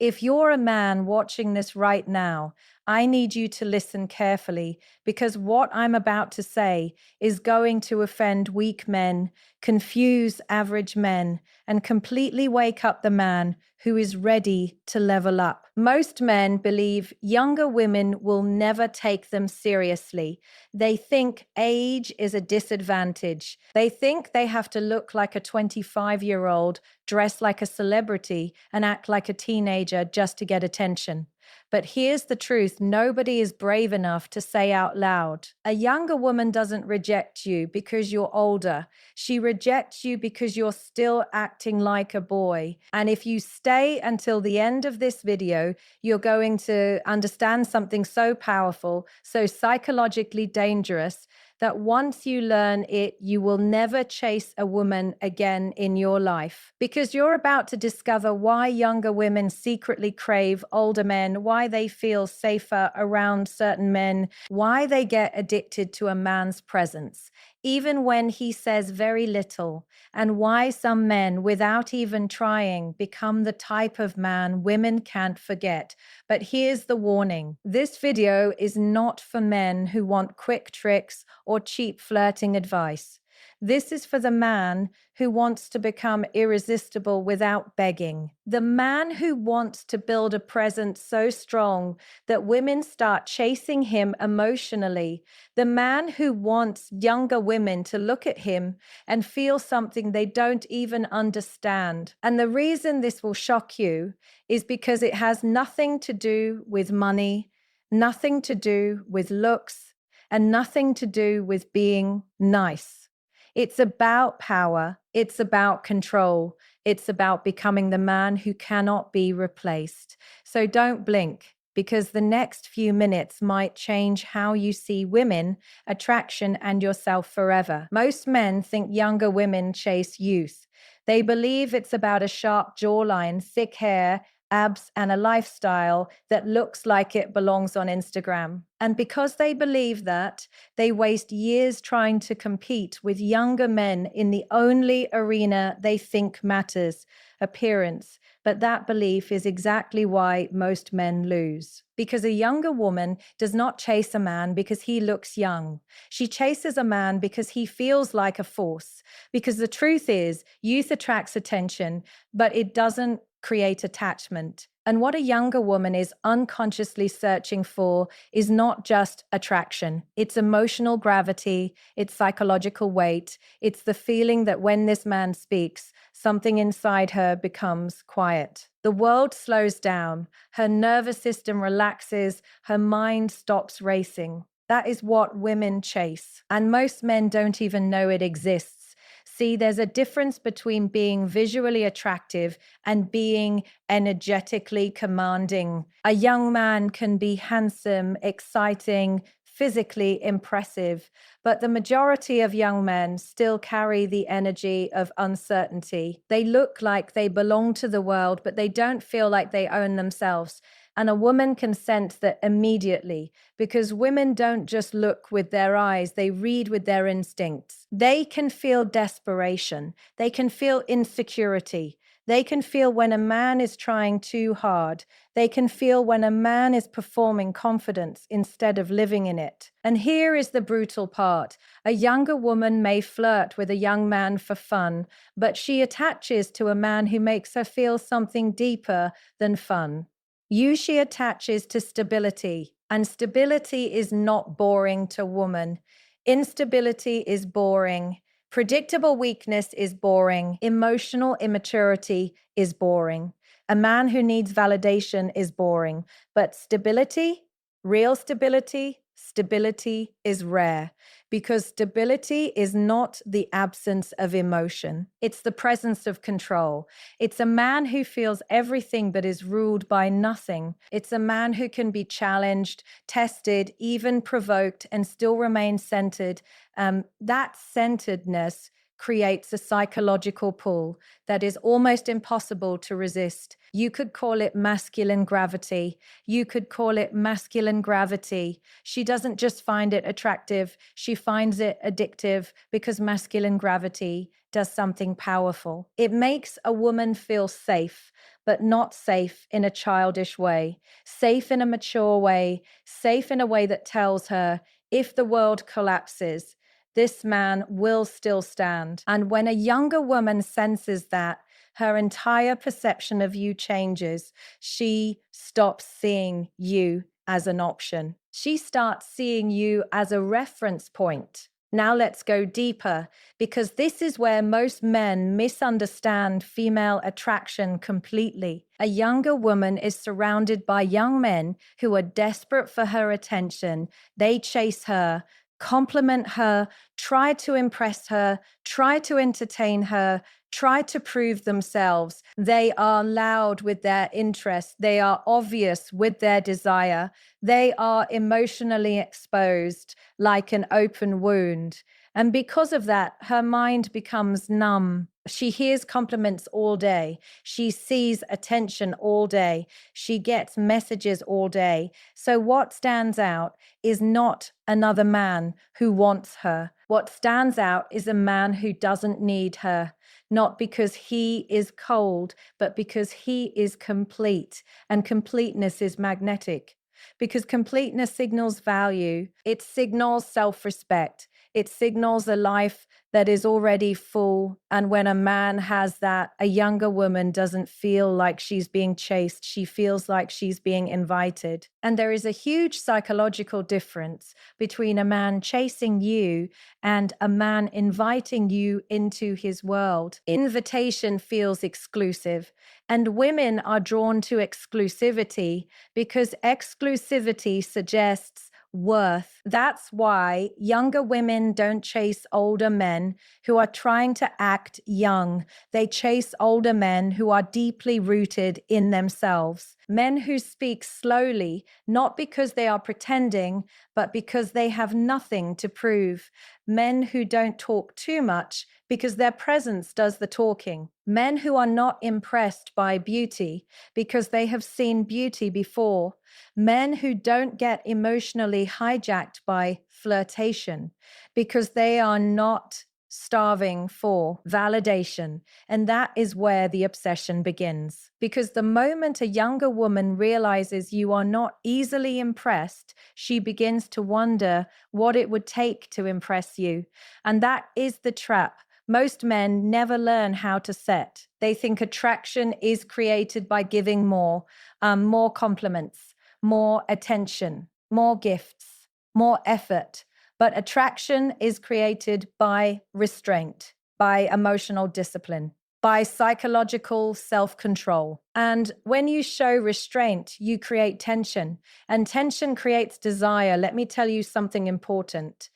If you're a man watching this right now, I need you to listen carefully because what I'm about to say is going to offend weak men, confuse average men, and completely wake up the man who is ready to level up. Most men believe younger women will never take them seriously. They think age is a disadvantage. They think they have to look like a 25-year-old, dress like a celebrity, and act like a teenager just to get attention. But here's the truth: nobody is brave enough to say out loud. A younger woman doesn't reject you because you're older. She rejects you because you're still acting like a boy. And if you stay until the end of this video, you're going to understand something so powerful, so psychologically dangerous, that once you learn it, you will never chase a woman again in your life. Because you're about to discover why younger women secretly crave older men, why they feel safer around certain men, why they get addicted to a man's presence, even when he says very little, and why some men, without even trying, become the type of man women can't forget. But here's the warning: this video is not for men who want quick tricks or cheap flirting advice. This is for the man who wants to become irresistible without begging. The man who wants to build a presence so strong that women start chasing him emotionally. The man who wants younger women to look at him and feel something they don't even understand. And the reason this will shock you is because it has nothing to do with money, nothing to do with looks, and nothing to do with being nice. It's about power. It's about control. It's about becoming the man who cannot be replaced. So don't blink, because the next few minutes might change how you see women, attraction, and yourself forever. Most men think younger women chase youth. They believe it's about a sharp jawline, thick hair, abs, and a lifestyle that looks like it belongs on Instagram. And because they believe that, they waste years trying to compete with younger men in the only arena they think matters: appearance. But that belief is exactly why most men lose. Because a younger woman does not chase a man because he looks young. She chases a man because he feels like a force. Because the truth is, youth attracts attention, but it doesn't create attachment. And what a younger woman is unconsciously searching for is not just attraction. It's emotional gravity, it's psychological weight, it's the feeling that when this man speaks, something inside her becomes quiet. The world slows down, her nervous system relaxes, her mind stops racing. That is what women chase. And most men don't even know it exists. See, there's a difference between being visually attractive and being energetically commanding. A young man can be handsome, exciting, physically impressive, but the majority of young men still carry the energy of uncertainty. They look like they belong to the world, but they don't feel like they own themselves. And a woman can sense that immediately, because women don't just look with their eyes, they read with their instincts. They can feel desperation. They can feel insecurity. They can feel when a man is trying too hard. They can feel when a man is performing confidence instead of living in it. And here is the brutal part. A younger woman may flirt with a young man for fun, but she attaches to a man who makes her feel something deeper than fun. She attaches to stability, and stability is not boring to woman. Instability is boring. Predictable weakness is boring. Emotional immaturity is boring. A man who needs validation is boring. But stability, real stability, stability is rare, because stability is not the absence of emotion. It's the presence of control. It's a man who feels everything but is ruled by nothing. It's a man who can be challenged, tested, even provoked, and still remain centered. That centeredness creates a psychological pull that is almost impossible to resist. You could call it masculine gravity. You could call it masculine gravity. She doesn't just find it attractive, she finds it addictive because masculine gravity does something powerful. It makes a woman feel safe, but not safe in a childish way, safe in a mature way, safe in a way that tells her if the world collapses, this man will still stand. And when a younger woman senses that, her entire perception of you changes. She stops seeing you as an option. She starts seeing you as a reference point. Now let's go deeper, because this is where most men misunderstand female attraction completely. A younger woman is surrounded by young men who are desperate for her attention. They chase her, compliment her, try to impress her, try to entertain her, try to prove themselves. They are loud with their interest. They are obvious with their desire. They are emotionally exposed like an open wound. And because of that, her mind becomes numb. She hears compliments all day. She sees attention all day. She gets messages all day. So what stands out is not another man who wants her. What stands out is a man who doesn't need her, not because he is cold, but because he is complete. And completeness is magnetic. Because completeness signals value, it signals self-respect, it signals a life that is already full. And when a man has that, a younger woman doesn't feel like she's being chased. She feels like she's being invited. And there is a huge psychological difference between a man chasing you and a man inviting you into his world. Invitation feels exclusive, and women are drawn to exclusivity because exclusivity suggests worth. That's why younger women don't chase older men who are trying to act young. They chase older men who are deeply rooted in themselves. Men who speak slowly, not because they are pretending, but because they have nothing to prove. Men who don't talk too much because their presence does the talking. Men who are not impressed by beauty because they have seen beauty before. Men who don't get emotionally hijacked by flirtation because they are not starving for validation. And that is where the obsession begins. Because the moment a younger woman realizes you are not easily impressed, she begins to wonder what it would take to impress you. And that is the trap most men never learn how to set. They think attraction is created by giving more compliments, more attention, more gifts, more effort. But attraction is created by restraint, by emotional discipline, by psychological self-control. And when you show restraint, you create tension, and tension creates desire. Let me tell you something important.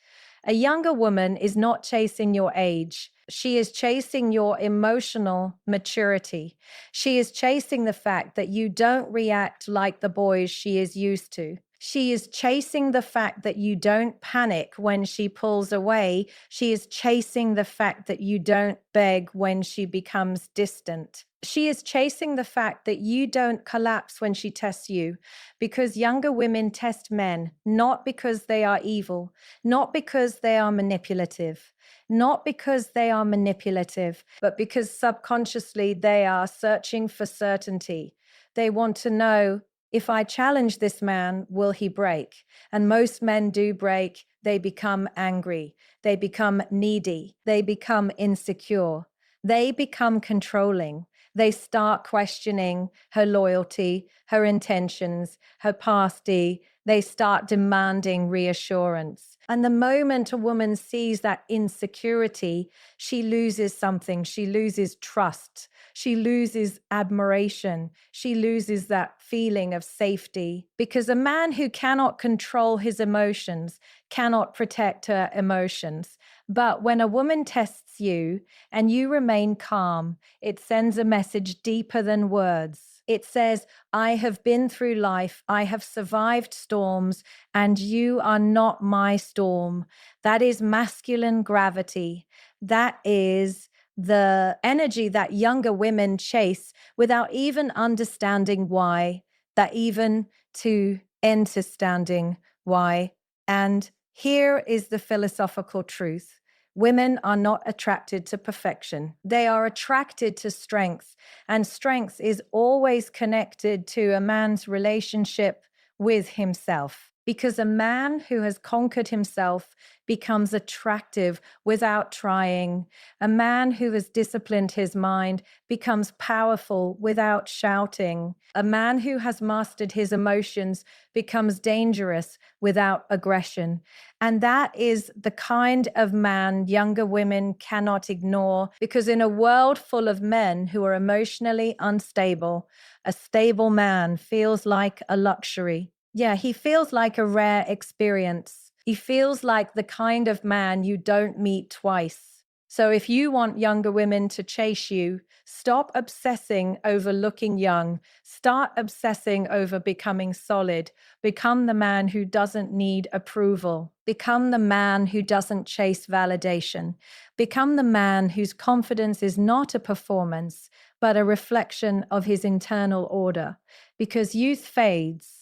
A younger woman is not chasing your age. She is chasing your emotional maturity. She is chasing the fact that you don't react like the boys she is used to. She is chasing the fact that you don't panic when she pulls away. She is chasing the fact that you don't beg when she becomes distant. She is chasing the fact that you don't collapse when she tests you, because younger women test men, not because they are evil, not because they are manipulative, but because subconsciously they are searching for certainty. They want to know, if I challenge this man, will he break? And most men do break. They become angry. They become needy. They become insecure. They become controlling. They start questioning her loyalty, her intentions, her pasty. They start demanding reassurance. And the moment a woman sees that insecurity, she loses something. She loses trust. She loses admiration. She loses that feeling of safety. Because a man who cannot control his emotions cannot protect her emotions. But when a woman tests you and you remain calm, it sends a message deeper than words. It says, I have been through life, I have survived storms, and you are not my storm. That is masculine gravity. That is the energy that younger women chase without even understanding why, that even to understanding why. And here is the philosophical truth. Women are not attracted to perfection. They are attracted to strength, and strength is always connected to a man's relationship with himself. Because a man who has conquered himself becomes attractive without trying. A man who has disciplined his mind becomes powerful without shouting. A man who has mastered his emotions becomes dangerous without aggression. And that is the kind of man younger women cannot ignore, because in a world full of men who are emotionally unstable, a stable man feels like a luxury. Yeah, he feels like a rare experience. He feels like the kind of man you don't meet twice. So if you want younger women to chase you, stop obsessing over looking young. Start obsessing over becoming solid. Become the man who doesn't need approval. Become the man who doesn't chase validation. Become the man whose confidence is not a performance, but a reflection of his internal order. Because youth fades.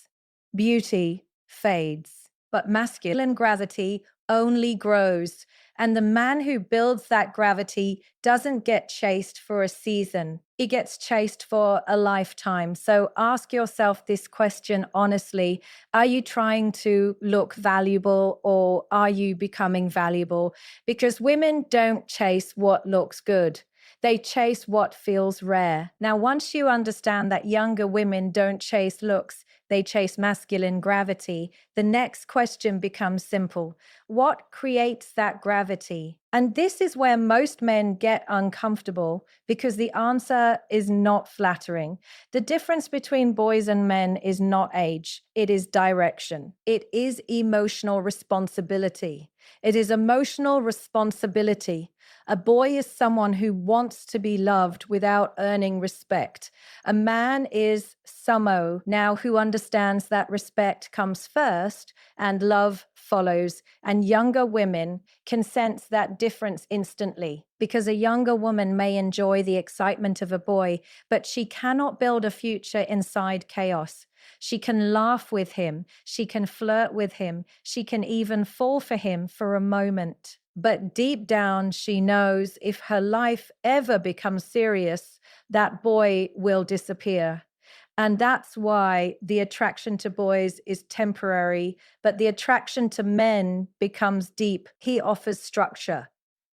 Beauty fades, but masculine gravity only grows. And the man who builds that gravity doesn't get chased for a season. He gets chased for a lifetime. So ask yourself this question honestly. Are you trying to look valuable, or are you becoming valuable? Because women don't chase what looks good. They chase what feels rare. Now, once you understand that younger women don't chase looks, they chase masculine gravity, the next question becomes simple. What creates that gravity? And this is where most men get uncomfortable, because the answer is not flattering. The difference between boys and men is not age, it is direction. It is emotional responsibility. It is emotional responsibility. A boy is someone who wants to be loved without earning respect. A man is someone now who understands that respect comes first and love follows. And younger women can sense that difference instantly, because a younger woman may enjoy the excitement of a boy, but she cannot build a future inside chaos. She can laugh with him. She can flirt with him. She can even fall for him for a moment. But deep down, she knows if her life ever becomes serious, that boy will disappear. And that's why the attraction to boys is temporary, but the attraction to men becomes deep. He offers structure.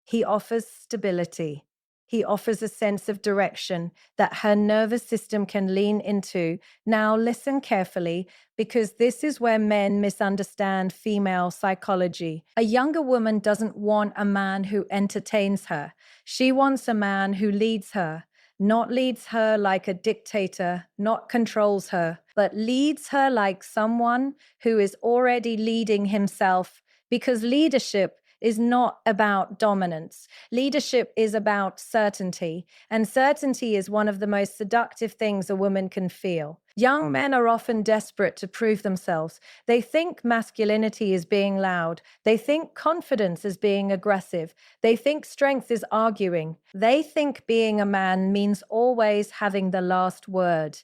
He offers stability. He offers a sense of direction that her nervous system can lean into. Now, listen carefully, because this is where men misunderstand female psychology. A younger woman doesn't want a man who entertains her. She wants a man who leads her, not leads her like a dictator, not controls her, but leads her like someone who is already leading himself, because leadership is not about dominance. Leadership is about certainty, and certainty is one of the most seductive things a woman can feel. Young men are often desperate to prove themselves. They think masculinity is being loud. They think confidence is being aggressive. They think strength is arguing. They think being a man means always having the last word.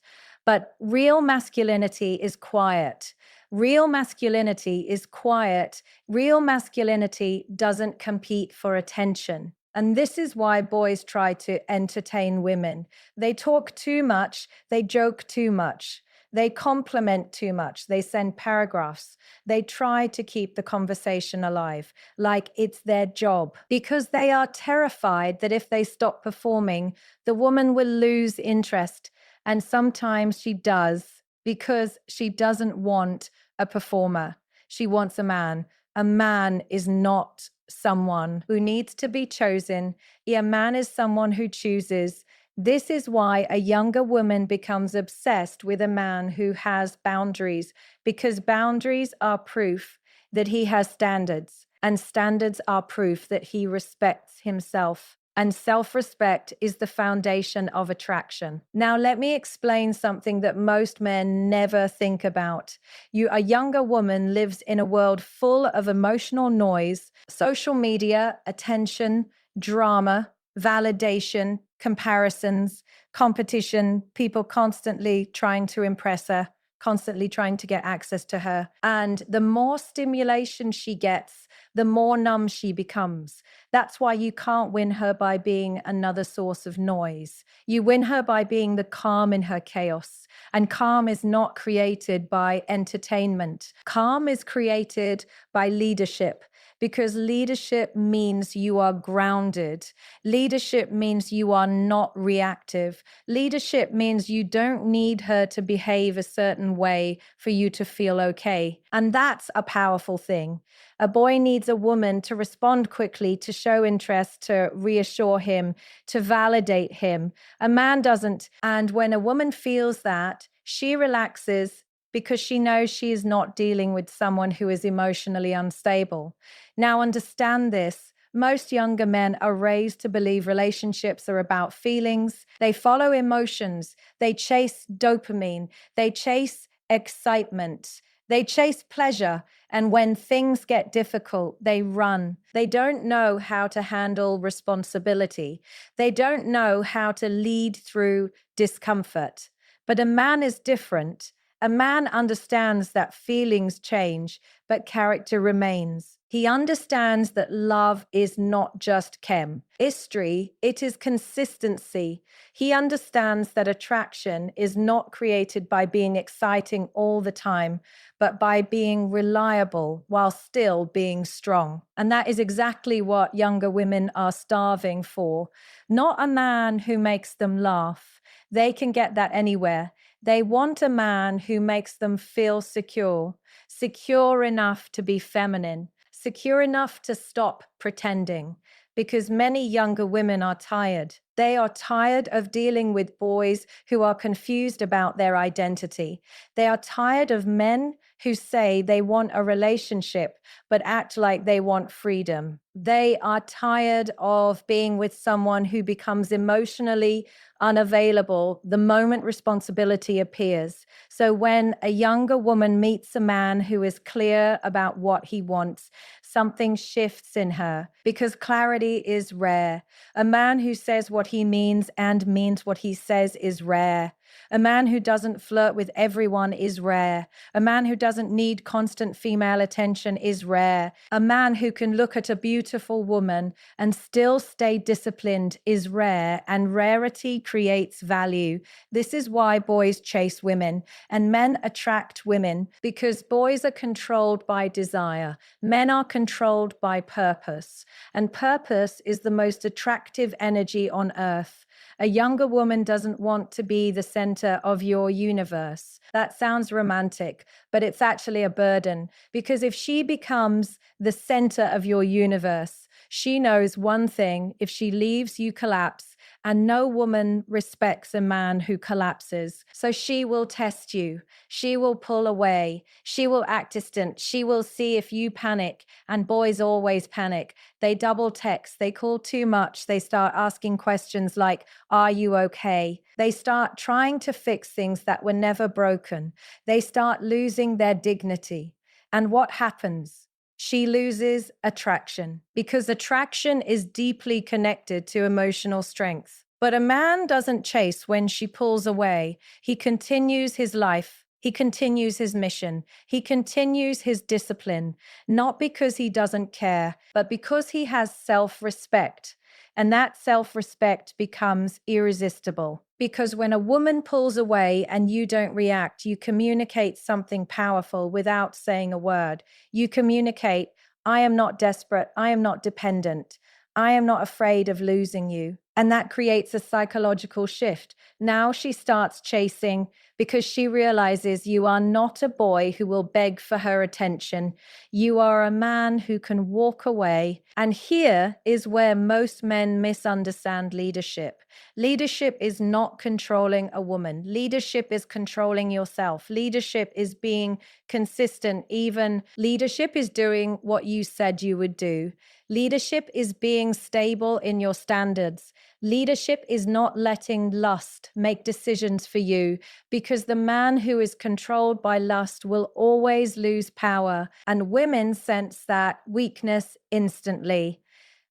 But real masculinity is quiet. Real masculinity is quiet. Real masculinity doesn't compete for attention. And this is why boys try to entertain women. They talk too much, they joke too much, they compliment too much, they send paragraphs. They try to keep the conversation alive, like it's their job, because they are terrified that if they stop performing, the woman will lose interest. And sometimes she does, because she doesn't want a performer. She wants a man. A man is not someone who needs to be chosen. A man is someone who chooses. This is why a younger woman becomes obsessed with a man who has boundaries, because boundaries are proof that he has standards, and standards are proof that he respects himself. And self-respect is the foundation of attraction. Now, let me explain something that most men never think about. A younger woman lives in a world full of emotional noise, social media, attention, drama, validation, comparisons, competition, people constantly trying to impress her, constantly trying to get access to her. And the more stimulation she gets, the more numb she becomes. That's why you can't win her by being another source of noise. You win her by being the calm in her chaos. And calm is not created by entertainment. Calm is created by leadership, because leadership means you are grounded. Leadership means you are not reactive. Leadership means you don't need her to behave a certain way for you to feel okay. And that's a powerful thing. A boy needs a woman to respond quickly, to show interest, to reassure him, to validate him. A man doesn't. And when a woman feels that, she relaxes because she knows she is not dealing with someone who is emotionally unstable. Now, understand this. Most younger men are raised to believe relationships are about feelings. They follow emotions. They chase dopamine. They chase excitement. They chase pleasure. And when things get difficult, they run. They don't know how to handle responsibility. They don't know how to lead through discomfort. But a man is different. A man understands that feelings change, but character remains. He understands that love is not just chemistry, it is consistency. He understands that attraction is not created by being exciting all the time, but by being reliable while still being strong. And that is exactly what younger women are starving for. Not a man who makes them laugh. They can get that anywhere. They want a man who makes them feel secure, secure enough to be feminine, secure enough to stop pretending, because many younger women are tired. They are tired of dealing with boys who are confused about their identity. They are tired of men who say they want a relationship but act like they want freedom. They are tired of being with someone who becomes emotionally unavailable the moment responsibility appears. So when a younger woman meets a man who is clear about what he wants, something shifts in her, because clarity is rare. A man who says what he means and means what he says is rare. A man who doesn't flirt with everyone is rare. A man who doesn't need constant female attention is rare. A man who can look at a beautiful woman and still stay disciplined is rare, and rarity creates value. This is why boys chase women and men attract women, because boys are controlled by desire. Men are controlled by purpose, and purpose is the most attractive energy on earth. A younger woman doesn't want to be the center of your universe. That sounds romantic, but it's actually a burden, because if she becomes the center of your universe, she knows one thing: if she leaves, you collapse. And no woman respects a man who collapses. So she will test you. She will pull away. She will act distant. She will see if you panic. And boys always panic. They double text. They call too much. They start asking questions like, "Are you okay?" They start trying to fix things that were never broken. They start losing their dignity. And what happens? She loses attraction, because attraction is deeply connected to emotional strength. But a man doesn't chase when she pulls away. He continues his life. He continues his mission. He continues his discipline, not because he doesn't care, but because he has self-respect. And that self-respect becomes irresistible. Because when a woman pulls away and you don't react, you communicate something powerful without saying a word. You communicate, "I am not desperate. I am not dependent. I am not afraid of losing you." And that creates a psychological shift. Now she starts chasing because she realizes you are not a boy who will beg for her attention. You are a man who can walk away. And here is where most men misunderstand leadership. Leadership is not controlling a woman. Leadership is controlling yourself. Leadership is being consistent. Even leadership is doing what you said you would do. Leadership is being stable in your standards. Leadership is not letting lust make decisions for you, because the man who is controlled by lust will always lose power, and women sense that weakness instantly.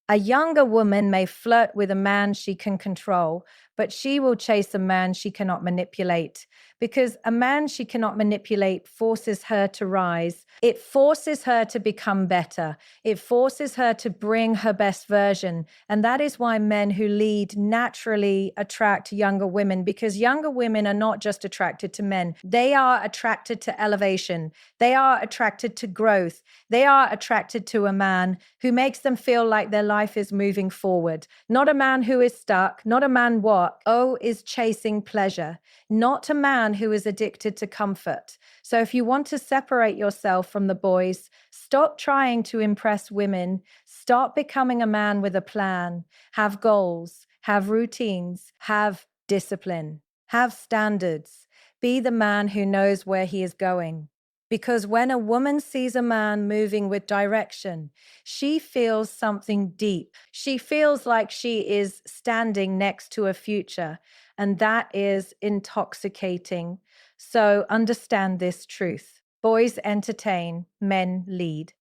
A younger woman may flirt with a man she can control, but she will chase a man she cannot manipulate because a man she cannot manipulate forces her to rise. It forces her to become better. It forces her to bring her best version. And that is why men who lead naturally attract younger women, because younger women are not just attracted to men. They are attracted to elevation. They are attracted to growth. They are attracted to a man who makes them feel like their life is moving forward. Not a man who is stuck, not a man is chasing pleasure, not a man who is addicted to comfort. So if you want to separate yourself from the boys, stop trying to impress women, stop becoming a man with a plan, have goals, have routines, have discipline, have standards, be the man who knows where he is going. Because when a woman sees a man moving with direction, she feels something deep. She feels like she is standing next to a future, and that is intoxicating. So understand this truth. Boys entertain, men lead.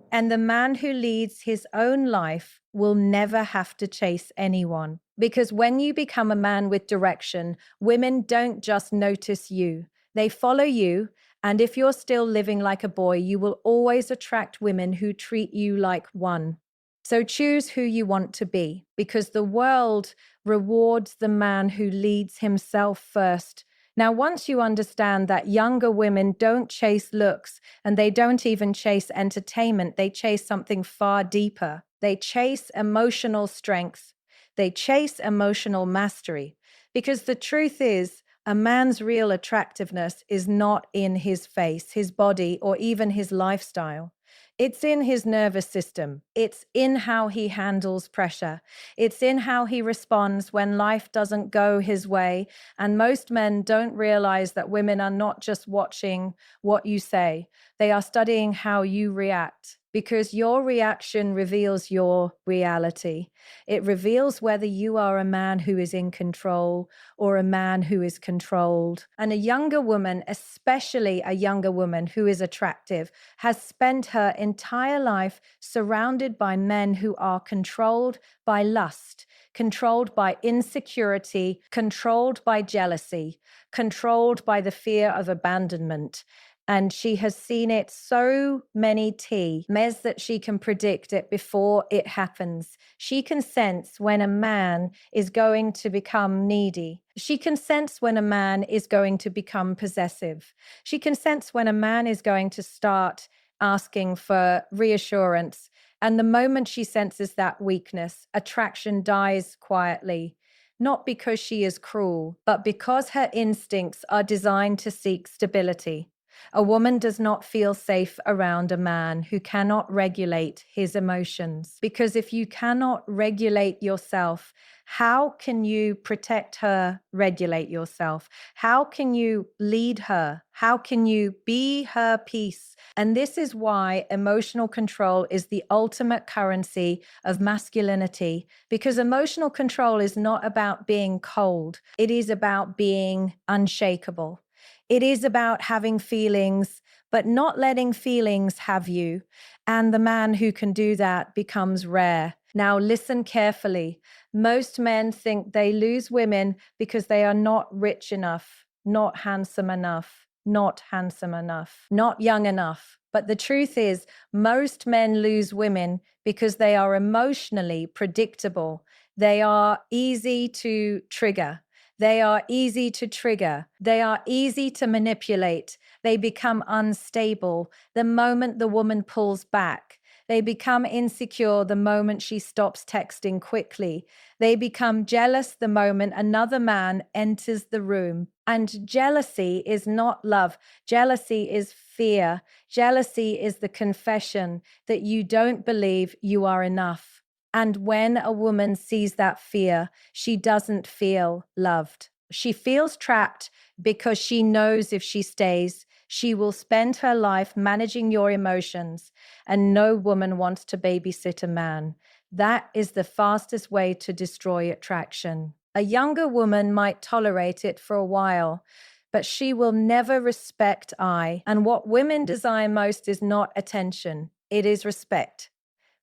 And the man who leads his own life will never have to chase anyone. Because when you become a man with direction, women don't just notice you, they follow you. And if you're still living like a boy, you will always attract women who treat you like one. So choose who you want to be, because the world rewards the man who leads himself first. Now, once you understand that younger women don't chase looks and they don't even chase entertainment, they chase something far deeper. They chase emotional strength. They chase emotional mastery. Because the truth is, a man's real attractiveness is not in his face, his body, or even his lifestyle. It's in his nervous system. It's in how he handles pressure. It's in how he responds when life doesn't go his way. And most men don't realize that women are not just watching what you say, they are studying how you react. Because your reaction reveals your reality. It reveals whether you are a man who is in control or a man who is controlled. And a younger woman, especially a younger woman who is attractive, has spent her entire life surrounded by men who are controlled by lust, controlled by insecurity, controlled by jealousy, controlled by the fear of abandonment. And she has seen it so many times that she can predict it before it happens. She can sense when a man is going to become needy. She can sense when a man is going to become possessive. She can sense when a man is going to start asking for reassurance. And the moment she senses that weakness, attraction dies quietly. Not because she is cruel, but because her instincts are designed to seek stability. A woman does not feel safe around a man who cannot regulate his emotions. Because if you cannot regulate yourself, how can you protect her, regulate yourself? How can you lead her? How can you be her peace? And this is why emotional control is the ultimate currency of masculinity, because emotional control is not about being cold. It is about being unshakable. It is about having feelings, but not letting feelings have you. And the man who can do that becomes rare. Now, listen carefully. Most men think they lose women because they are not rich enough, not handsome enough, not handsome enough, not young enough. But the truth is, most men lose women because they are emotionally predictable. They are easy to trigger. They are easy to trigger. They are easy to manipulate. They become unstable the moment the woman pulls back. They become insecure the moment she stops texting quickly. They become jealous the moment another man enters the room. And jealousy is not love. Jealousy is fear. Jealousy is the confession that you don't believe you are enough. And when a woman sees that fear, she doesn't feel loved. She feels trapped because she knows if she stays, she will spend her life managing your emotions, and no woman wants to babysit a man. That is the fastest way to destroy attraction. A younger woman might tolerate it for a while, but she will never respect I. And what women desire most is not attention, it is respect.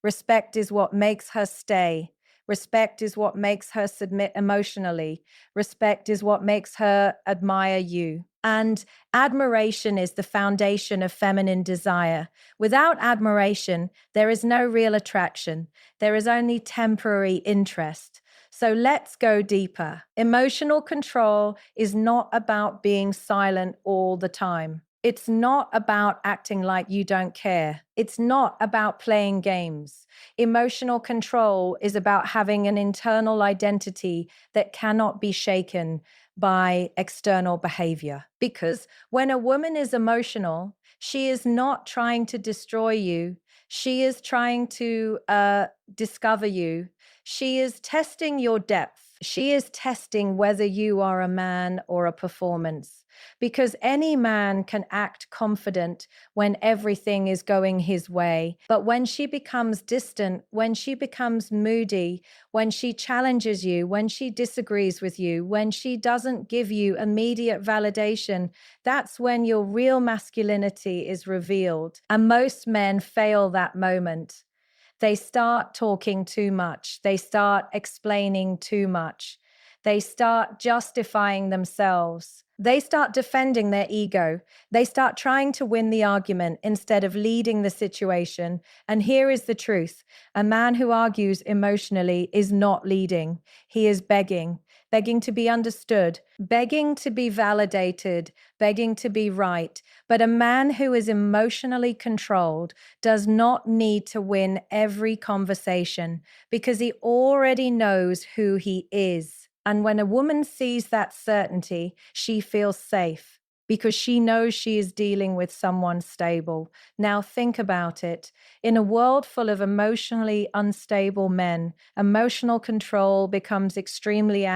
Respect is what makes her stay. Respect is what makes her submit emotionally. Respect is what makes her admire you. And admiration is the foundation of feminine desire. Without admiration, there is no real attraction. There is only temporary interest. So let's go deeper. Emotional control is not about being silent all the time. It's not about acting like you don't care. It's not about playing games. Emotional control is about having an internal identity that cannot be shaken by external behavior. Because when a woman is emotional, she is not trying to destroy you. She is trying to discover you. She is testing your depth. She is testing whether you are a man or a performance. Because any man can act confident when everything is going his way. But when she becomes distant, when she becomes moody, when she challenges you, when she disagrees with you, when she doesn't give you immediate validation, that's when your real masculinity is revealed. And most men fail that moment. They start talking too much. They start explaining too much. They start justifying themselves. They start defending their ego. They start trying to win the argument instead of leading the situation. And here is the truth. A man who argues emotionally is not leading. He is begging, begging to be understood, begging to be validated, begging to be right. But a man who is emotionally controlled does not need to win every conversation because he already knows who he is. And when a woman sees that certainty, she feels safe because she knows she is dealing with someone stable. Now think about it. In a world full of emotionally unstable men, emotional control becomes extremely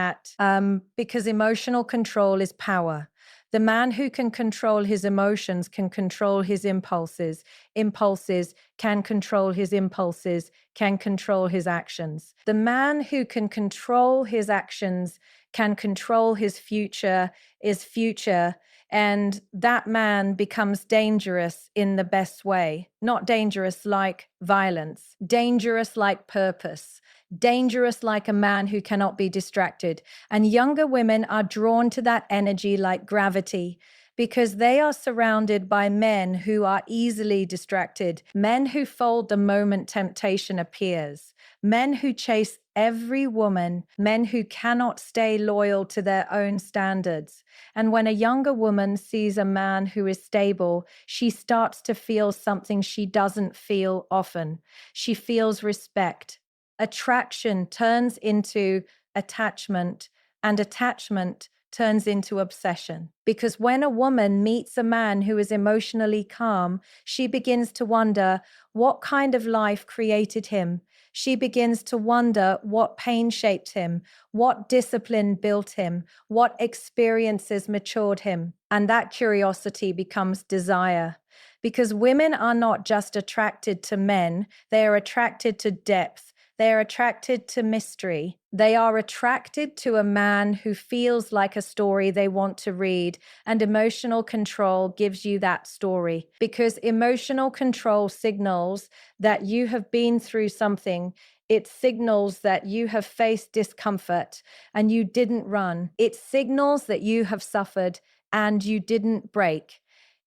because emotional control is power. The man who can control his emotions can control his impulses. Impulses can control his impulses, can control his actions. The man who can control his actions can control his future, is future, and that man becomes dangerous in the best way. Not dangerous like violence, dangerous like purpose, dangerous like a man who cannot be distracted. And younger women are drawn to that energy like gravity because they are surrounded by men who are easily distracted, men who fold the moment temptation appears, men who chase every woman, men who cannot stay loyal to their own standards. And when a younger woman sees a man who is stable, she starts to feel something she doesn't feel often. She feels respect. Attraction turns into attachment, and attachment turns into obsession. Because when a woman meets a man who is emotionally calm, she begins to wonder what kind of life created him. She begins to wonder what pain shaped him, what discipline built him, what experiences matured him. And that curiosity becomes desire. Because women are not just attracted to men, they are attracted to depth. They are attracted to mystery. They are attracted to a man who feels like a story they want to read, and emotional control gives you that story. Because emotional control signals that you have been through something. It signals that you have faced discomfort and you didn't run. It signals that you have suffered and you didn't break.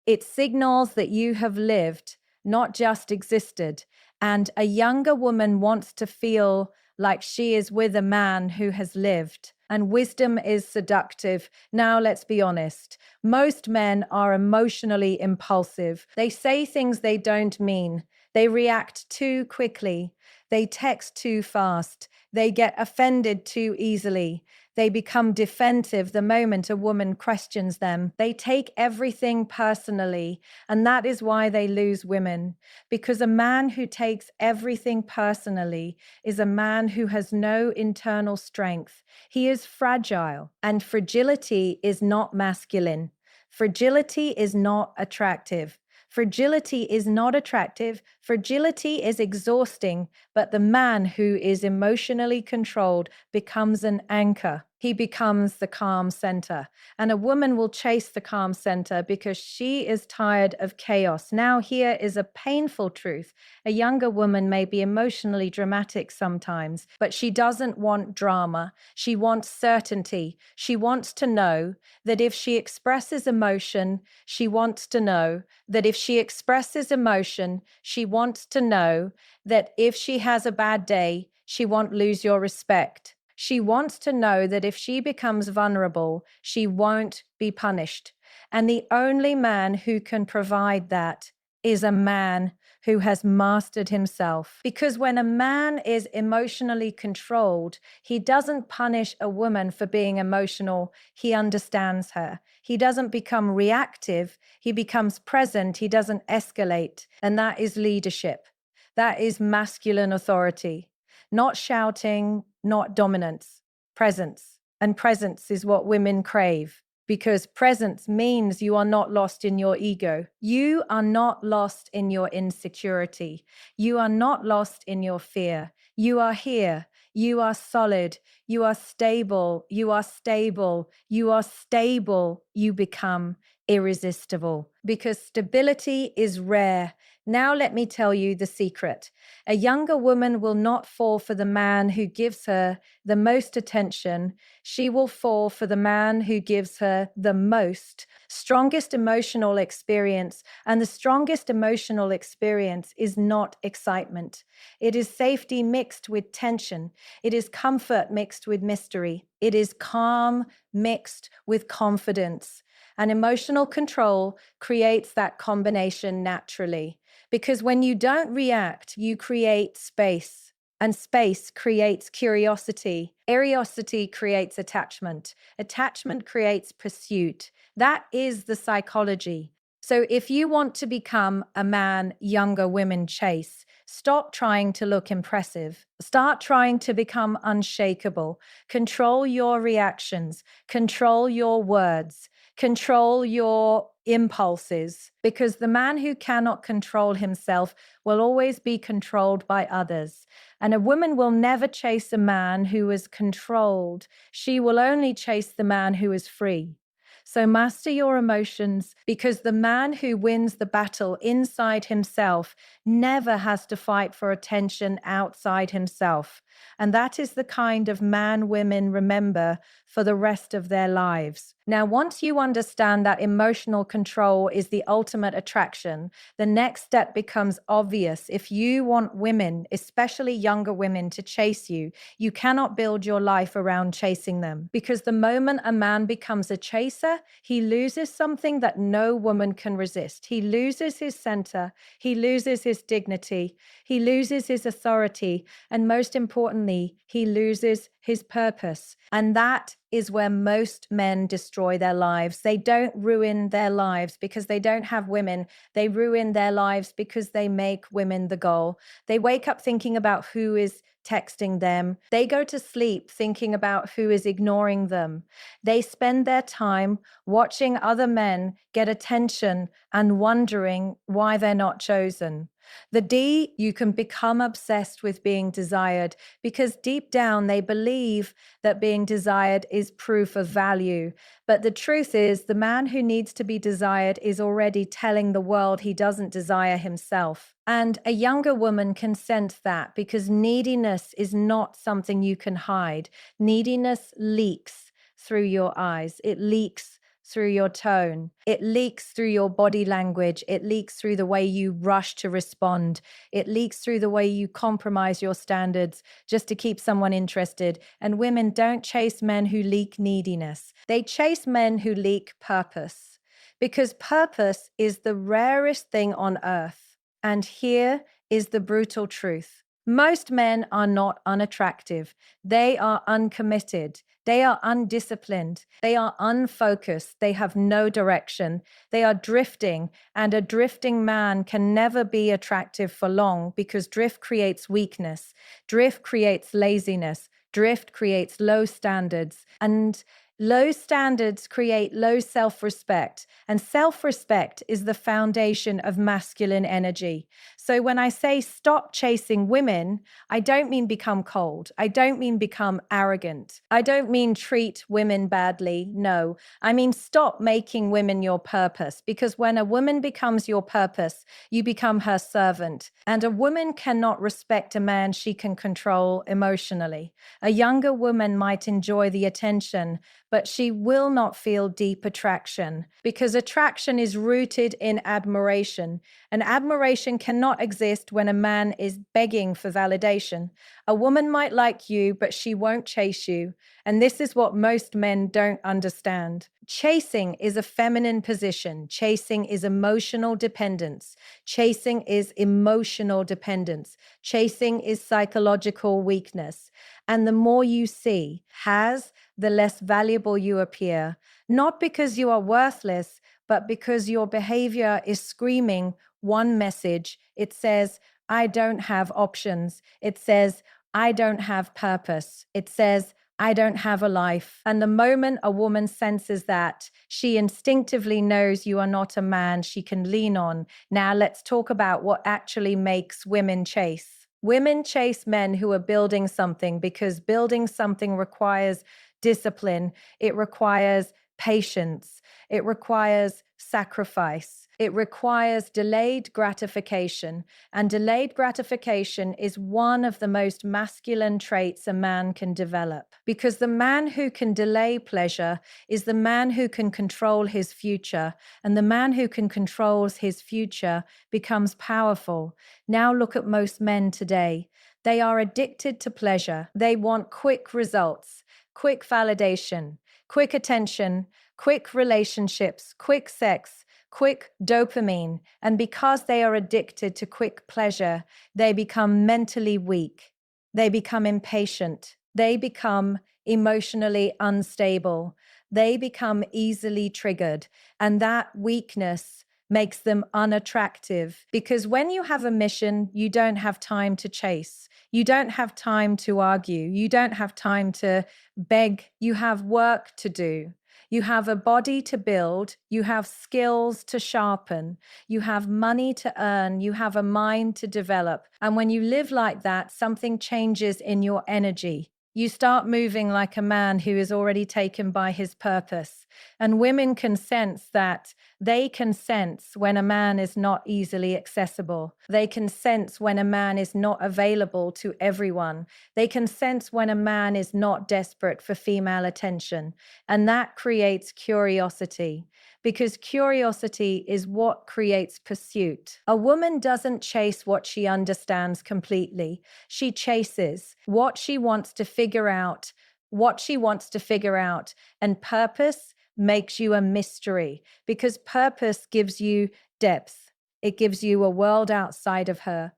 It signals that you have lived, not just existed. And a younger woman wants to feel like she is with a man who has lived. And wisdom is seductive. Now, let's be honest. Most men are emotionally impulsive. They say things they don't mean. They react too quickly. They text too fast. They get offended too easily. They become defensive the moment a woman questions them. They take everything personally, and that is why they lose women. Because a man who takes everything personally is a man who has no internal strength. He is fragile, and fragility is not masculine. Fragility is not attractive. Fragility is not attractive. Fragility is exhausting, but the man who is emotionally controlled becomes an anchor. he becomes the calm center. And a woman will chase the calm center because she is tired of chaos. Now, here is a painful truth. A younger woman may be emotionally dramatic sometimes, but she doesn't want drama. She wants certainty. She wants to know that if she expresses emotion, she wants to know that if she expresses emotion, she wants to know that if she has a bad day, she won't lose your respect. She wants to know that if she becomes vulnerable, she won't be punished. And the only man who can provide that is a man who has mastered himself. Because when a man is emotionally controlled, he doesn't punish a woman for being emotional. He understands her. He doesn't become reactive. He becomes present. He doesn't escalate. And that is leadership. That is masculine authority. Not shouting, not dominance, presence. And presence is what women crave, because presence means you are not lost in your ego. You are not lost in your insecurity. You are not lost in your fear. You are here. You are solid. You are stable. You are stable. You are stable. You become irresistible, because stability is rare. Now, let me tell you the secret. A younger woman will not fall for the man who gives her the most attention. She will fall for the man who gives her the most, strongest emotional experience. And the strongest emotional experience is not excitement. It is safety mixed with tension. It is comfort mixed with mystery. It is calm mixed with confidence. And emotional control creates that combination naturally. Because when you don't react, you create space. And space creates curiosity. Curiosity creates attachment. Attachment creates pursuit. That is the psychology. So if you want to become a man younger women chase, stop trying to look impressive. Start trying to become unshakable. Control your reactions. Control your words. Control your impulses, because the man who cannot control himself will always be controlled by others. And a woman will never chase a man who is controlled. She will only chase the man who is free. So master your emotions, because the man who wins the battle inside himself never has to fight for attention outside himself. And that is the kind of man women remember for the rest of their lives. Now, once you understand that emotional control is the ultimate attraction, the next step becomes obvious. If you want women, especially younger women, to chase you, you cannot build your life around chasing them. Because the moment a man becomes a chaser, he loses something that no woman can resist. He loses his center, he loses his dignity, he loses his authority, and most importantly, he loses his purpose. And that is where most men destroy their lives. They don't ruin their lives because they don't have women. They ruin their lives because they make women the goal. They wake up thinking about who is texting them. They go to sleep thinking about who is ignoring them. They spend their time watching other men get attention and wondering why they're not chosen. The D, you can become obsessed with being desired, because deep down they believe that being desired is proof of value. But the truth is, the man who needs to be desired is already telling the world he doesn't desire himself. And a younger woman can sense that, because neediness is not something you can hide. Neediness leaks through your eyes. It leaks through your tone. It leaks through your body language. It leaks through the way you rush to respond. It leaks through the way you compromise your standards just to keep someone interested. And women don't chase men who leak neediness. They chase men who leak purpose, because purpose is the rarest thing on earth. And here is the brutal truth. Most men are not unattractive. They are uncommitted. They are undisciplined. They are unfocused. They have no direction. They are drifting, and a drifting man can never be attractive for long, because drift creates weakness. Drift creates laziness. Drift creates low standards. And Low standards create low self respect, and self respect is the foundation of masculine energy. So, when I say stop chasing women, I don't mean become cold. I don't mean become arrogant. I don't mean treat women badly. No, I mean stop making women your purpose, because when a woman becomes your purpose, you become her servant. And a woman cannot respect a man she can control emotionally. A younger woman might enjoy the attention, but she will not feel deep attraction, because attraction is rooted in admiration, and admiration cannot exist when a man is begging for validation. A woman might like you, but she won't chase you, and this is what most men don't understand. Chasing is a feminine position. Chasing is emotional dependence. Chasing is emotional dependence. Chasing is psychological weakness. And the more you see has, the less valuable you appear. Not because you are worthless, but because your behavior is screaming one message. It says, I don't have options. It says, I don't have purpose. It says, I don't have a life. And the moment a woman senses that, she instinctively knows you are not a man she can lean on. Now let's talk about what actually makes women chase. Women chase men who are building something, because building something requires discipline, it requires patience, it requires sacrifice, it requires delayed gratification. And delayed gratification is one of the most masculine traits a man can develop, because the man who can delay pleasure is the man who can control his future, and the man who can control his future becomes powerful. Now look at most men today. They are addicted to pleasure. They want quick results, quick validation, quick attention, quick relationships, quick sex, quick dopamine. And because they are addicted to quick pleasure, they become mentally weak. They become impatient. They become emotionally unstable. They become easily triggered. And that weakness makes them unattractive, because when you have a mission, you don't have time to chase. You don't have time to argue. You don't have time to beg. You have work to do. You have a body to build. You have skills to sharpen. You have money to earn. You have a mind to develop. And when you live like that, something changes in your energy. You start moving like a man who is already taken by his purpose. And women can sense that. They can sense when a man is not easily accessible. They can sense when a man is not available to everyone. They can sense when a man is not desperate for female attention. And that creates curiosity, because curiosity is what creates pursuit. A woman doesn't chase what she understands completely. She chases what she wants to figure out, what she wants to figure out. And purpose makes you a mystery, because purpose gives you depth. It gives you a world outside of her.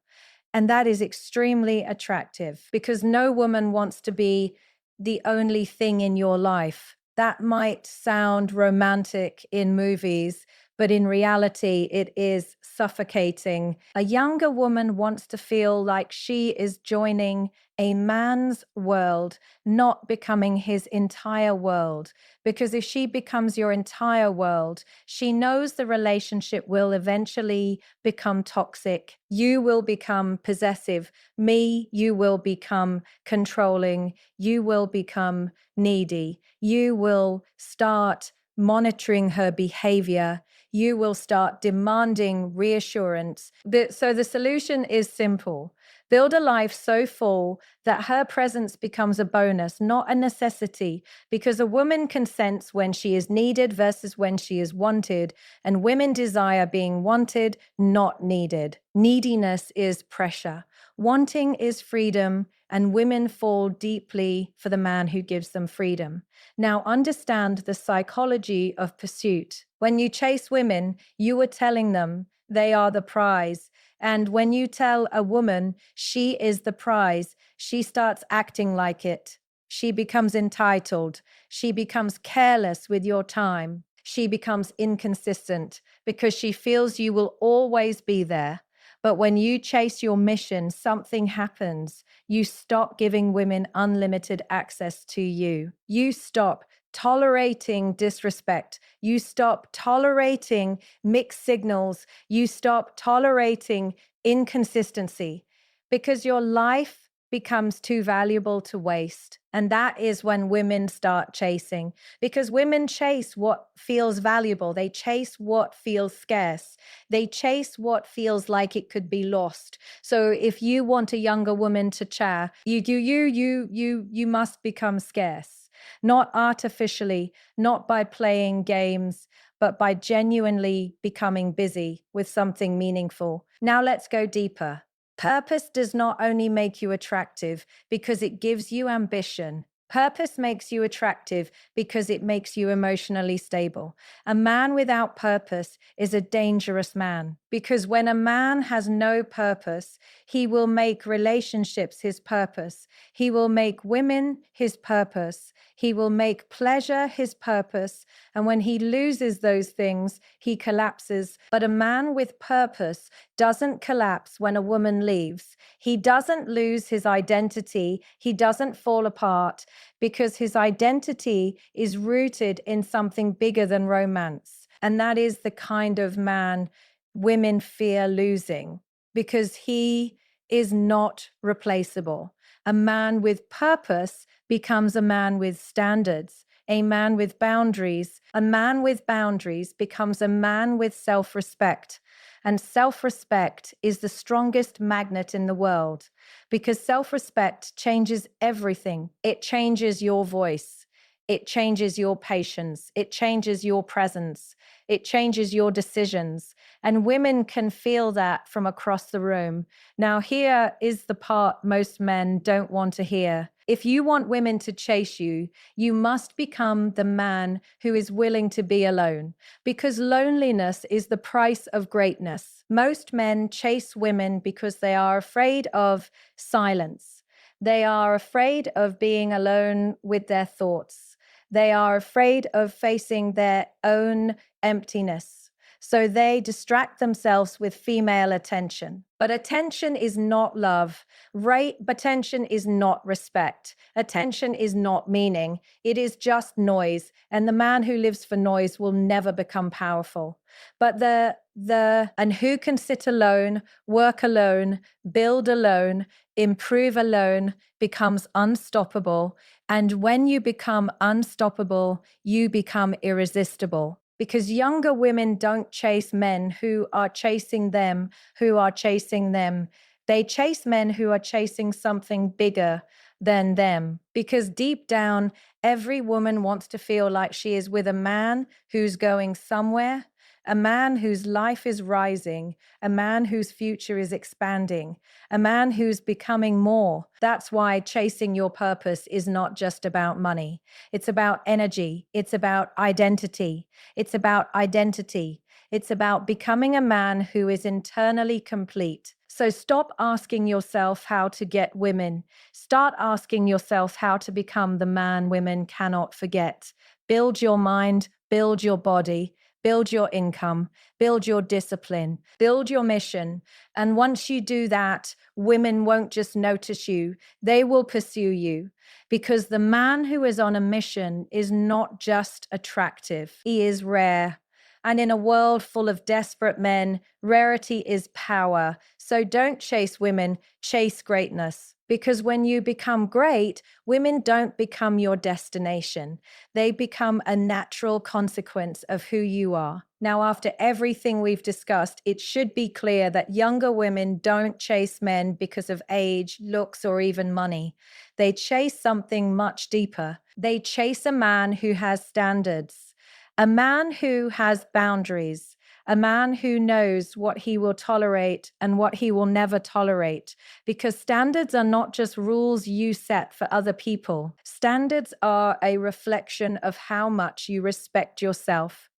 And that is extremely attractive, because no woman wants to be the only thing in your life. That might sound romantic in movies, but in reality, it is suffocating. A younger woman wants to feel like she is joining a man's world, not becoming his entire world. Because if she becomes your entire world, she knows the relationship will eventually become toxic. You will become possessive. You will become controlling. You will become needy. You will start monitoring her behavior. You will start demanding reassurance. So the solution is simple. Build a life so full that her presence becomes a bonus, not a necessity, because a woman can sense when she is needed versus when she is wanted, and women desire being wanted, not needed. Neediness is pressure. Wanting is freedom, and women fall deeply for the man who gives them freedom. Now, understand the psychology of pursuit. When you chase women, you are telling them they are the prize. And when you tell a woman she is the prize, she starts acting like it. She becomes entitled. She becomes careless with your time. She becomes inconsistent because she feels you will always be there. But when you chase your mission, something happens. You stop giving women unlimited access to you. You stop tolerating disrespect. You stop tolerating mixed signals. You stop tolerating inconsistency because your life becomes too valuable to waste. And that is when women start chasing, because women chase what feels valuable. They chase what feels scarce. They chase what feels like it could be lost. So if you want a younger woman to chat, you must become scarce, not artificially, not by playing games, but by genuinely becoming busy with something meaningful. Now let's go deeper. Purpose does not only make you attractive because it gives you ambition. Purpose makes you attractive because it makes you emotionally stable. A man without purpose is a dangerous man because when a man has no purpose, he will make relationships his purpose. He will make women his purpose. He will make pleasure his purpose. And when he loses those things, he collapses. But a man with purpose doesn't collapse when a woman leaves. He doesn't lose his identity. He doesn't fall apart because his identity is rooted in something bigger than romance. And that is the kind of man women fear losing because he is not replaceable. A man with purpose becomes a man with standards, a man with boundaries. A man with boundaries becomes a man with self-respect. And self-respect is the strongest magnet in the world because self-respect changes everything. It changes your voice. It changes your patience. It changes your presence. It changes your decisions. And women can feel that from across the room. Now, here is the part most men don't want to hear. If you want women to chase you, you must become the man who is willing to be alone, because loneliness is the price of greatness. Most men chase women because they are afraid of silence. They are afraid of being alone with their thoughts. They are afraid of facing their own emptiness. So they distract themselves with female attention. But attention is not love. Right? Attention is not respect. Attention is not meaning. It is just noise. And the man who lives for noise will never become powerful. But and who can sit alone, work alone, build alone, improve alone, becomes unstoppable. And when you become unstoppable, you become irresistible. Because younger women don't chase men who are chasing them, who are chasing them. They chase men who are chasing something bigger than them. Because deep down, every woman wants to feel like she is with a man who's going somewhere, a man whose life is rising, a man whose future is expanding, a man who's becoming more. That's why chasing your purpose is not just about money. It's about energy. It's about identity. It's about identity. It's about becoming a man who is internally complete. So stop asking yourself how to get women. Start asking yourself how to become the man women cannot forget. Build your mind, build your body, build your income, build your discipline, build your mission. And once you do that, women won't just notice you, they will pursue you. Because the man who is on a mission is not just attractive, he is rare. And in a world full of desperate men, rarity is power. So don't chase women, chase greatness. Because when you become great, women don't become your destination. They become a natural consequence of who you are. Now, after everything we've discussed, it should be clear that younger women don't chase men because of age, looks, or even money. They chase something much deeper. They chase a man who has standards, a man who has boundaries, a man who knows what he will tolerate and what he will never tolerate. Because standards are not just rules you set for other people. Standards are a reflection of how much you respect yourself.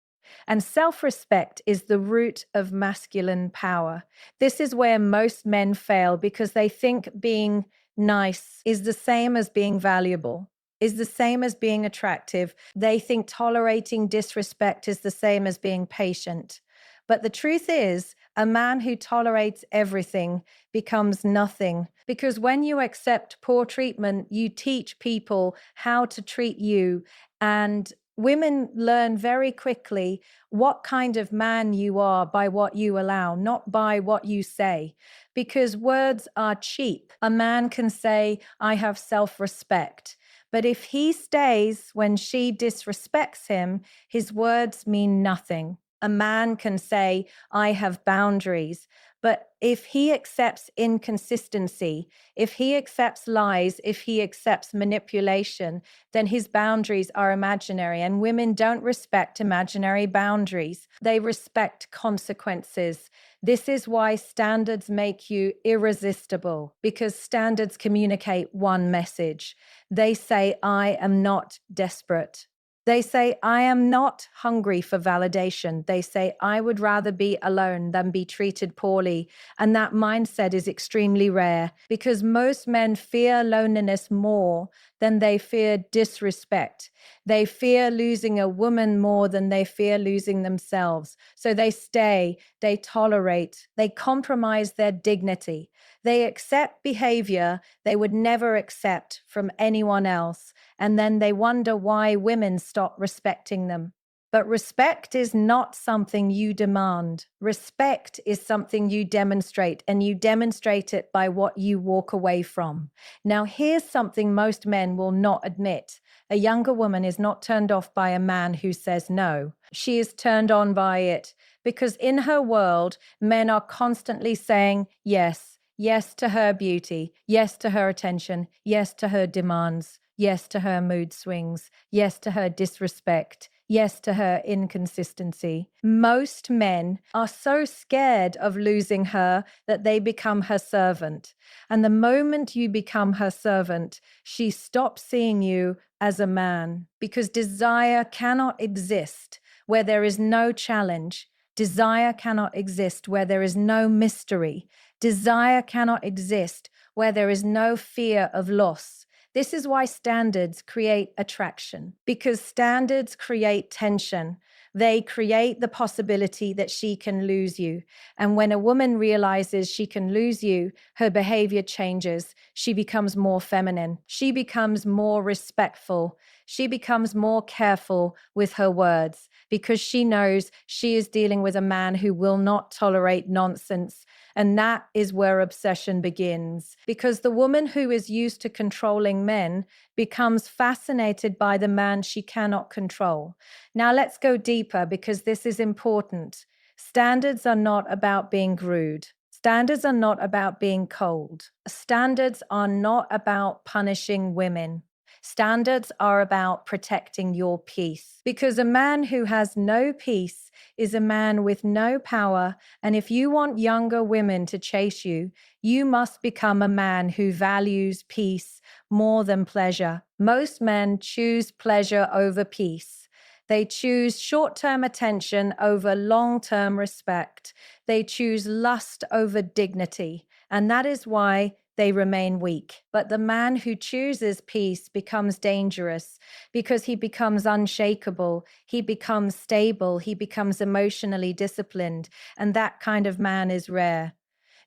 And self-respect is the root of masculine power. This is where most men fail because they think being nice is the same as being valuable, is the same as being attractive. They think tolerating disrespect is the same as being patient. But the truth is, a man who tolerates everything becomes nothing. Because when you accept poor treatment, you teach people how to treat you. And women learn very quickly what kind of man you are by what you allow, not by what you say, because words are cheap. A man can say, I have self-respect. But if he stays when she disrespects him, his words mean nothing. A man can say, I have boundaries. But if he accepts inconsistency, if he accepts lies, if he accepts manipulation, then his boundaries are imaginary. And women don't respect imaginary boundaries, they respect consequences. This is why standards make you irresistible, because standards communicate one message. They say, I am not desperate. They say, I am not hungry for validation. They say, I would rather be alone than be treated poorly. And that mindset is extremely rare because most men fear loneliness more than they fear disrespect. They fear losing a woman more than they fear losing themselves. So they stay, they tolerate, they compromise their dignity. They accept behavior they would never accept from anyone else. And then they wonder why women stop respecting them. But respect is not something you demand. Respect is something you demonstrate, and you demonstrate it by what you walk away from. Now, here's something most men will not admit. A younger woman is not turned off by a man who says no. She is turned on by it because in her world, men are constantly saying yes. Yes to her beauty, yes to her attention, yes to her demands, yes to her mood swings, yes to her disrespect, yes to her inconsistency. Most men are so scared of losing her that they become her servant. And the moment you become her servant, she stops seeing you as a man, because desire cannot exist where there is no challenge. Desire cannot exist where there is no mystery. Desire cannot exist where there is no fear of loss. This is why standards create attraction, because standards create tension. They create the possibility that she can lose you. And when a woman realizes she can lose you, her behavior changes. She becomes more feminine. She becomes more respectful. She becomes more careful with her words because she knows she is dealing with a man who will not tolerate nonsense. And that is where obsession begins, because the woman who is used to controlling men becomes fascinated by the man she cannot control. Now let's go deeper because this is important. Standards are not about being rude. Standards are not about being cold. Standards are not about punishing women. Standards are about protecting your peace, because a man who has no peace is a man with no power. And if you want younger women to chase you, you must become a man who values peace more than pleasure. Most men choose pleasure over peace. They choose short-term attention over long-term respect. They choose lust over dignity. And that is why they remain weak. But the man who chooses peace becomes dangerous because he becomes unshakable, he becomes stable, he becomes emotionally disciplined, and that kind of man is rare.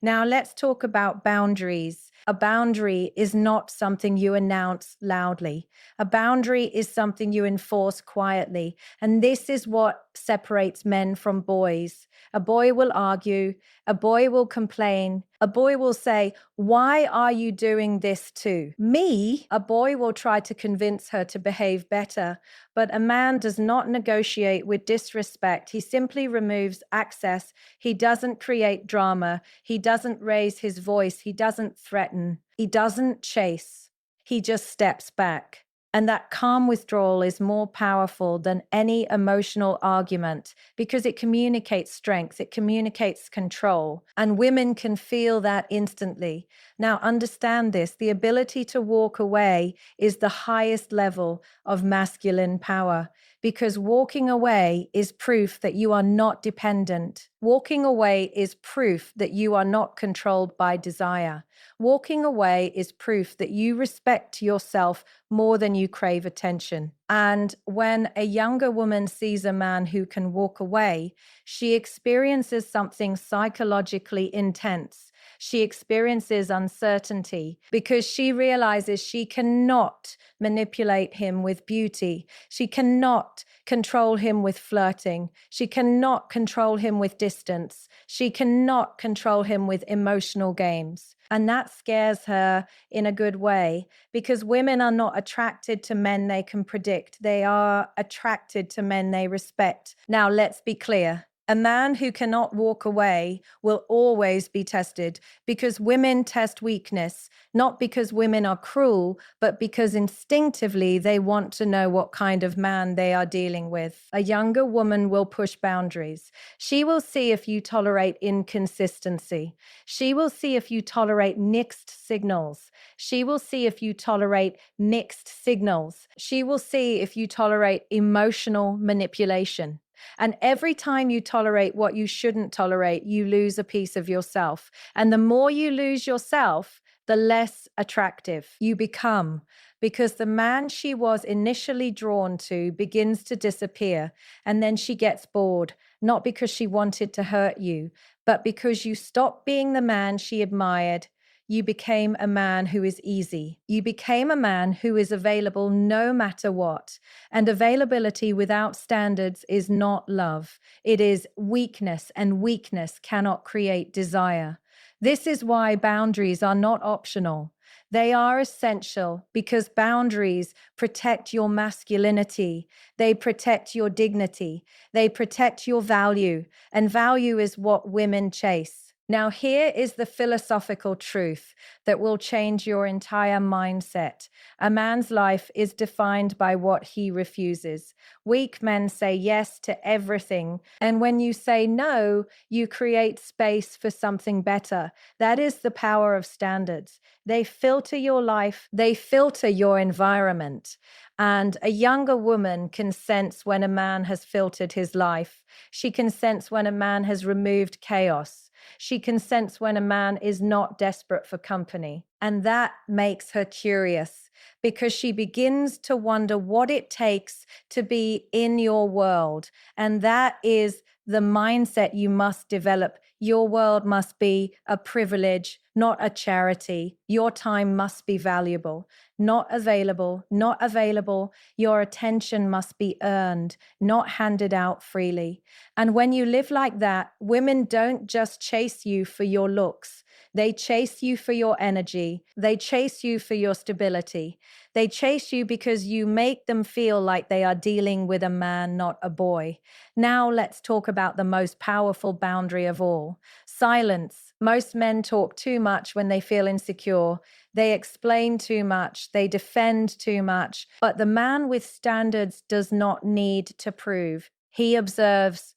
Now let's talk about boundaries. A boundary is not something you announce loudly. A boundary is something you enforce quietly. And this is what separates men from boys. A boy will argue, a boy will complain, a boy will say, why are you doing this to me? A boy will try to convince her to behave better, but a man does not negotiate with disrespect. He simply removes access. He doesn't create drama. He doesn't raise his voice. He doesn't threaten. He doesn't chase. He just steps back. And that calm withdrawal is more powerful than any emotional argument because it communicates strength, it communicates control, and women can feel that instantly. Now, understand this, the ability to walk away is the highest level of masculine power because walking away is proof that you are not dependent. Walking away is proof that you are not controlled by desire. Walking away is proof that you respect yourself more than you crave attention. And when a younger woman sees a man who can walk away, she experiences something psychologically intense. She experiences uncertainty because she realizes she cannot manipulate him with beauty. She cannot control him with flirting. She cannot control him with distance. She cannot control him with emotional games. And that scares her in a good way, because women are not attracted to men they can predict. They are attracted to men they respect. Now, let's be clear. A man who cannot walk away will always be tested, because women test weakness, not because women are cruel, but because instinctively they want to know what kind of man they are dealing with. A younger woman will push boundaries. She will see if you tolerate inconsistency. She will see if you tolerate mixed signals. She will see if you tolerate mixed signals. She will see if you tolerate emotional manipulation. And every time you tolerate what you shouldn't tolerate, you lose a piece of yourself. And the more you lose yourself, the less attractive you become, because the man she was initially drawn to begins to disappear. And then she gets bored, not because she wanted to hurt you, but because you stopped being the man she admired. You became a man who is easy. You became a man who is available no matter what. And availability without standards is not love. It is weakness, and weakness cannot create desire. This is why boundaries are not optional. They are essential, because boundaries protect your masculinity. They protect your dignity. They protect your value. And value is what women chase. Now, here is the philosophical truth that will change your entire mindset. A man's life is defined by what he refuses. Weak men say yes to everything. And when you say no, you create space for something better. That is the power of standards. They filter your life, they filter your environment. And a younger woman can sense when a man has filtered his life. She can sense when a man has removed chaos. She can sense when a man is not desperate for company. And that makes her curious, because she begins to wonder what it takes to be in your world. And that is the mindset you must develop. Your world must be a privilege, not a charity. Your time must be valuable, not available, not available. Your attention must be earned, not handed out freely. And when you live like that, women don't just chase you for your looks. They chase you for your energy. They chase you for your stability. They chase you because you make them feel like they are dealing with a man, not a boy. Now let's talk about the most powerful boundary of all: silence. Most men talk too much when they feel insecure. They explain too much. They defend too much. But the man with standards does not need to prove. He observes.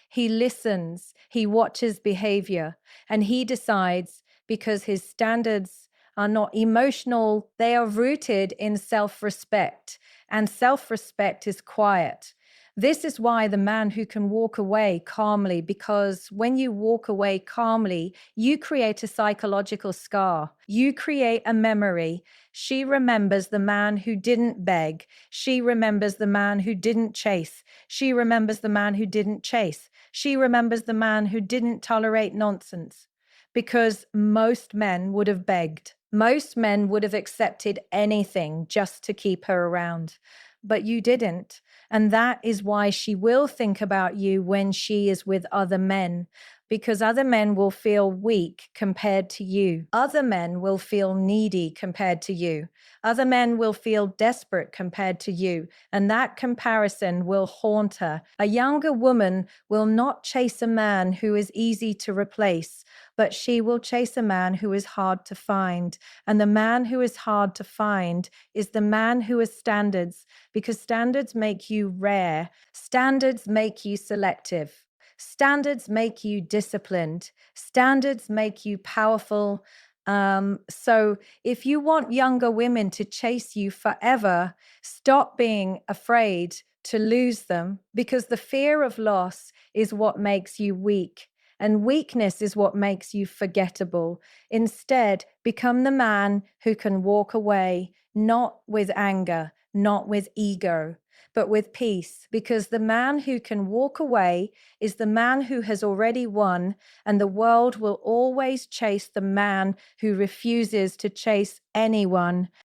He listens, he watches behavior, and he decides, because his standards are not emotional, they are rooted in self-respect, and self-respect is quiet. This is why the man who can walk away calmly, because when you walk away calmly, you create a psychological scar. You create a memory. She remembers the man who didn't beg. She remembers the man who didn't chase. She remembers the man who didn't chase. She remembers the man who didn't tolerate nonsense. Because most men would have begged. Most men would have accepted anything just to keep her around. But you didn't. And that is why she will think about you when she is with other men, because other men will feel weak compared to you. Other men will feel needy compared to you. Other men will feel desperate compared to you. And that comparison will haunt her. A younger woman will not chase a man who is easy to replace, but she will chase a man who is hard to find. And the man who is hard to find is the man who has standards, because standards make you rare. Standards make you selective. Standards make you disciplined. Standards make you powerful. So if you want younger women to chase you forever, stop being afraid to lose them, because the fear of loss is what makes you weak. And weakness is what makes you forgettable. Instead, become the man who can walk away, not with anger, not with ego, but with peace, because the man who can walk away is the man who has already won, and the world will always chase the man who refuses to chase anyone.